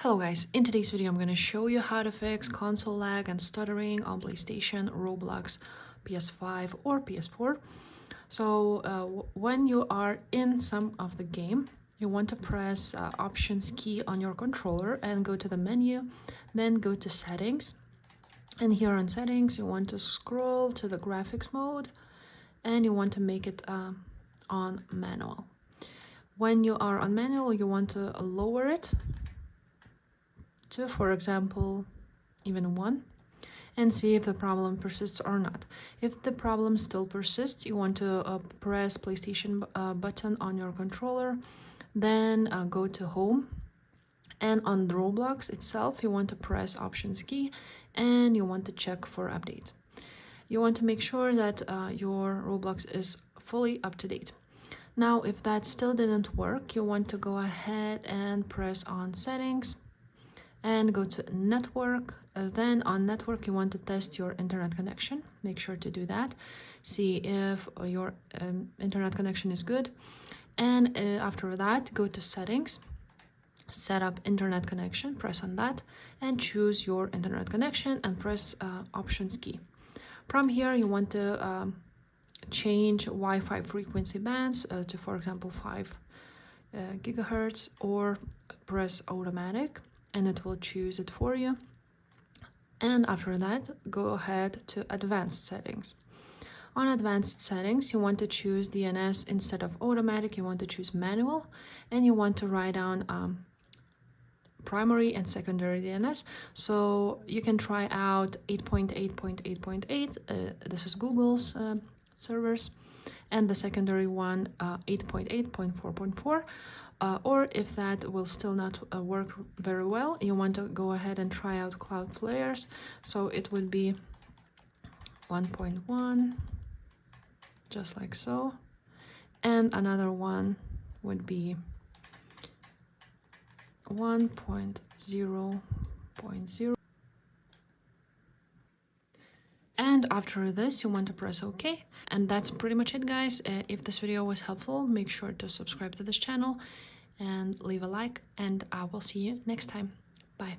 Hello guys, in today's video I'm going to show you how to fix console lag and stuttering on PlayStation, Roblox, PS5 or PS4. So when you are in some of the game, you want to press Options key on your controller and go to the menu, then go to Settings. And here on Settings you want to scroll to the graphics mode and you want to make it on manual. When you are on manual you want to lower it to, for example, even 1, and see if the problem persists or not. If the problem still persists, you want to press PlayStation button on your controller, then go to Home, and on Roblox itself you want to press Options key and you want to check for update. You want to make sure that your Roblox is fully up to date. Now if that still didn't work, you want to go ahead and press on Settings and go to Network. Then on Network you want to test your internet connection. Make sure to do that. See if your internet connection is good, and after that go to Settings, set up internet connection, press on that and choose your internet connection and press Options key. From here you want to change Wi-Fi frequency bands to, for example, 5 gigahertz, or press Automatic and it will choose it for you. And after that go ahead to Advanced Settings. On Advanced Settings you want to choose DNS instead of automatic. You want to choose manual and you want to write down primary and secondary DNS. So you can try out 8.8.8.8. This is Google's servers, and the secondary one 8.8.4.4. Or if that will still not work very well, you want to go ahead and try out Cloudflare's. So it would be 1.1, just like so. And another one would be 1.0.0. And after this you want to press OK. And that's pretty much it, guys. If this video was helpful, make sure to subscribe to this channel and leave a like, and I will see you next time. Bye.